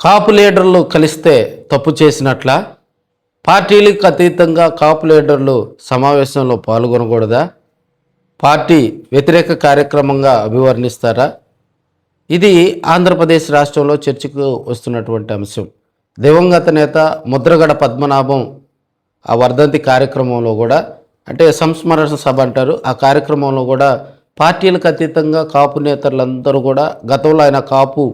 కాపు లీడర్లు కలిస్తే తప్పు చేసినట్లా? పార్టీలకు అతీతంగా కాపు లీడర్లు సమావేశంలో పాల్గొనకూడదా? పార్టీ వ్యతిరేక కార్యక్రమంగా అభివర్ణిస్తారా? ఇది ఆంధ్రప్రదేశ్ రాష్ట్రంలో చర్చకు వస్తున్నటువంటి అంశం. దివంగత నేత ముద్రగడ పద్మనాభం ఆ వర్ధంతి కార్యక్రమంలో కూడా, అంటే సంస్మరణ సభ అంటారు, ఆ కార్యక్రమంలో కూడా పార్టీలకు అతీతంగా కాపు నేతలందరూ కూడా గతంలో ఆయన కాపు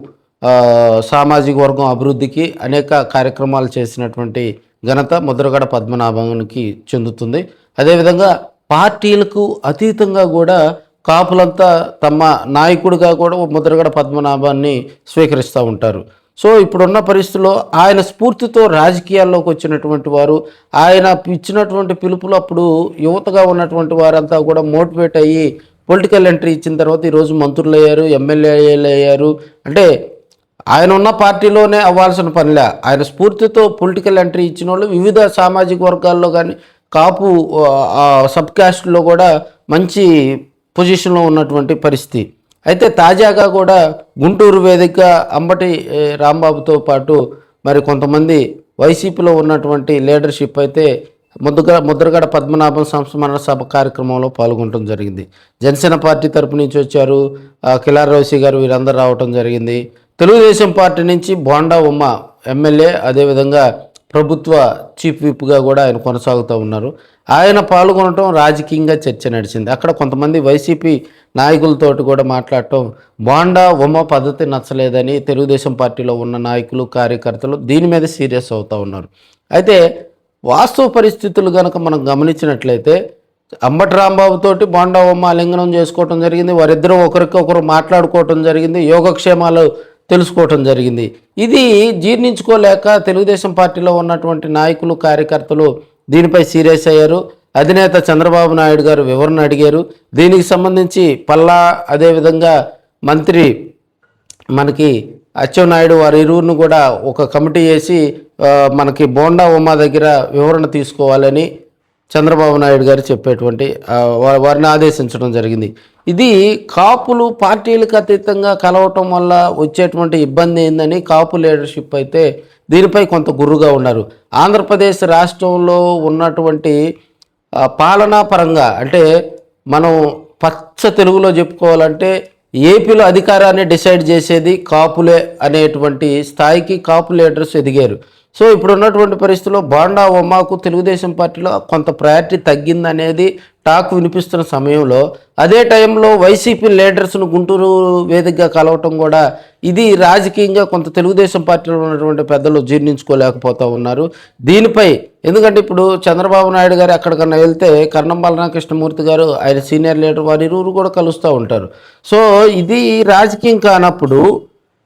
సామాజిక వర్గం అభివృద్ధికి అనేక కార్యక్రమాలు చేసినటువంటి ఘనత ముద్రగడ పద్మనాభానికి చెందుతుంది. అదేవిధంగా పార్టీలకు అతీతంగా కూడా కాపులంతా తమ నాయకుడిగా కూడా ముద్రగడ పద్మనాభాన్ని స్వీకరిస్తూ ఉంటారు. సో ఇప్పుడున్న పరిస్థితుల్లో ఆయన స్ఫూర్తితో రాజకీయాల్లోకి వచ్చినటువంటి వారు, ఆయన ఇచ్చినటువంటి పిలుపులు అప్పుడు యువతగా ఉన్నటువంటి వారంతా కూడా మోటివేట్ అయ్యి పొలిటికల్ ఎంట్రీ ఇచ్చిన తర్వాత ఈరోజు మంత్రులు అయ్యారు, ఎమ్మెల్యేలు అయ్యారు. అంటే ఆయన ఉన్న పార్టీలోనే అవ్వాల్సిన పనిలే, ఆయన స్ఫూర్తితో పొలిటికల్ ఎంట్రీ ఇచ్చిన వాళ్ళు వివిధ సామాజిక వర్గాల్లో కానీ కాపు సబ్ క్యాస్ట్లో కూడా మంచి పొజిషన్లో ఉన్నటువంటి పరిస్థితి. అయితే తాజాగా కూడా గుంటూరు వేదిక అంబటి రాంబాబుతో పాటు మరి కొంతమంది వైసీపీలో ఉన్నటువంటి లీడర్షిప్ అయితే ముద్రగడ పద్మనాభం సంస్మరణ సభ కార్యక్రమంలో పాల్గొనడం జరిగింది. జనసేన పార్టీ తరపు నుంచి వచ్చారు, కిలార్ రోసి గారు, వీరందరూ రావటం జరిగింది. తెలుగుదేశం పార్టీ నుంచి బోండా ఉమ్మ ఎమ్మెల్యే, అదేవిధంగా ప్రభుత్వ చీఫ్ విప్గా కూడా ఆయన కొనసాగుతూ ఉన్నారు. ఆయన పాల్గొనడం రాజకీయంగా చర్చ నడిచింది. అక్కడ కొంతమంది వైసీపీ నాయకులతోటి కూడా మాట్లాడటం, బోండా ఉమ్మ పద్ధతి నచ్చలేదని తెలుగుదేశం పార్టీలో ఉన్న నాయకులు కార్యకర్తలు దీని మీద సీరియస్ అవుతూ ఉన్నారు. అయితే వాస్తవ పరిస్థితులు కనుక మనం గమనించినట్లయితే అంబటి రాంబాబుతోటి బోండా ఉమ్మ ఆలింగనం చేసుకోవటం జరిగింది. వారిద్దరూ ఒకరికొకరు మాట్లాడుకోవటం జరిగింది, యోగక్షేమాలు తెలుసుకోవటం జరిగింది. ఇది జీర్ణించుకోలేక తెలుగుదేశం పార్టీలో ఉన్నటువంటి నాయకులు కార్యకర్తలు దీనిపై సీరియస్ అయ్యారు. అధినేత చంద్రబాబు నాయుడు గారు వివరణ అడిగారు. దీనికి సంబంధించి పల్లా, అదేవిధంగా మంత్రి మనకి అచ్చెన్నాయుడు వారి ఇరువురిని కూడా ఒక కమిటీ వేసి మనకి బోండా ఉమ్మ దగ్గర వివరణ తీసుకోవాలని చంద్రబాబు నాయుడు గారు చెప్పేటువంటి వారిని ఆదేశించడం జరిగింది. ఇది కాపులు పార్టీలకు అతీతంగా కలవటం వల్ల వచ్చేటువంటి ఇబ్బంది ఏందని కాపు లీడర్షిప్ అయితే దీనిపై కొంత గుర్రుగా ఉన్నారు. ఆంధ్రప్రదేశ్ రాష్ట్రంలో ఉన్నటువంటి పాలనా పరంగా, అంటే మనం పచ్చ తెలుగులో చెప్పుకోవాలంటే ఏపీలో అధికారాన్ని డిసైడ్ చేసేది కాపులే అనేటువంటి స్థాయికి కాపు లీడర్స్ ఎదిగారు. సో ఇప్పుడు ఉన్నటువంటి పరిస్థితుల్లో బోండా ఉమ్మకు తెలుగుదేశం పార్టీలో కొంత ప్రయారిటీ తగ్గిందనేది టాక్ వినిపిస్తున్న సమయంలో, అదే టైంలో వైసీపీ లీడర్స్ను గుంటూరు వేదికగా కలవటం కూడా ఇది రాజకీయంగా కొంత తెలుగుదేశం పార్టీలో ఉన్నటువంటి పెద్దలు జీర్ణించుకోలేకపోతూ ఉన్నారు. దీనిపై ఎందుకంటే ఇప్పుడు చంద్రబాబు నాయుడు గారు ఎక్కడికన్నా వెళ్తే కర్ణం బలరామకృష్ణమూర్తి గారు, ఆయన సీనియర్ లీడర్, వారి ఇరువురు కూడా కలుస్తూ ఉంటారు. సో ఇది రాజకీయం కానప్పుడు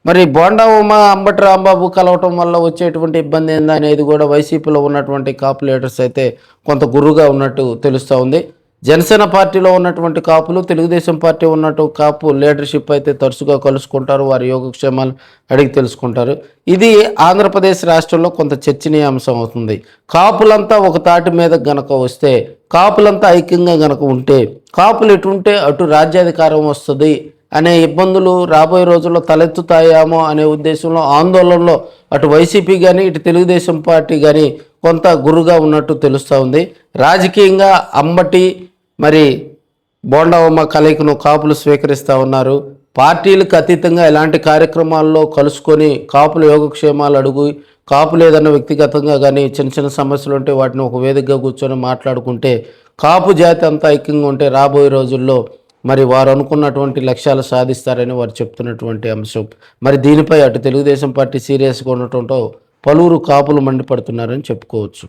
మరి బోండా ఉమ్మ అంబటి రాంబాబు కలవటం వల్ల వచ్చేటువంటి ఇబ్బంది ఏందా అనేది కూడా వైసీపీలో ఉన్నటువంటి కాపు లీడర్స్ అయితే కొంత గుర్రుగా ఉన్నట్టు తెలుస్తూ ఉంది. జనసేన పార్టీలో ఉన్నటువంటి కాపులు, తెలుగుదేశం పార్టీ ఉన్నట్టు కాపు లీడర్షిప్ అయితే తరచుగా కలుసుకుంటారు, వారి యోగక్షేమాలు అడిగి తెలుసుకుంటారు. ఇది ఆంధ్రప్రదేశ్ రాష్ట్రంలో కొంత చర్చనీయాంశం అవుతుంది. కాపులంతా ఒక తాటి మీద గనక వస్తే, కాపులంతా ఐక్యంగా గనక ఉంటే, కాపులు ఎటు ఉంటే అటు రాజ్యాధికారం వస్తుంది అనే ఇబ్బందులు రాబోయే రోజుల్లో తలెత్తుతాయేమో అనే ఉద్దేశంలో ఆందోళనలో అటు వైసీపీ కానీ ఇటు తెలుగుదేశం పార్టీ కానీ కొంత గురుగా ఉన్నట్టు తెలుస్తూ ఉంది. రాజకీయంగా అంబటి మరి బోండా ఉమ్మ కలయికను కాపులు స్వీకరిస్తూ ఉన్నారు. పార్టీలకు అతీతంగా ఇలాంటి కార్యక్రమాల్లో కలుసుకొని కాపుల యోగక్షేమాలు అడుగు, కాపులు ఏదన్నా వ్యక్తిగతంగా కానీ చిన్న చిన్న సమస్యలు ఉంటే వాటిని ఒక వేదికగా కూర్చొని మాట్లాడుకుంటే, కాపు జాతి అంతా ఐక్యంగా ఉంటే రాబోయే రోజుల్లో మరి వారు అనుకున్నటువంటి లక్ష్యాలు సాధిస్తారని వారు చెప్తున్నటువంటి అంశం. మరి దీనిపై అటు తెలుగుదేశం పార్టీ సీరియస్గా ఉండటంతో పలువురు కాపులు మండిపడుతున్నారని చెప్పుకోవచ్చు.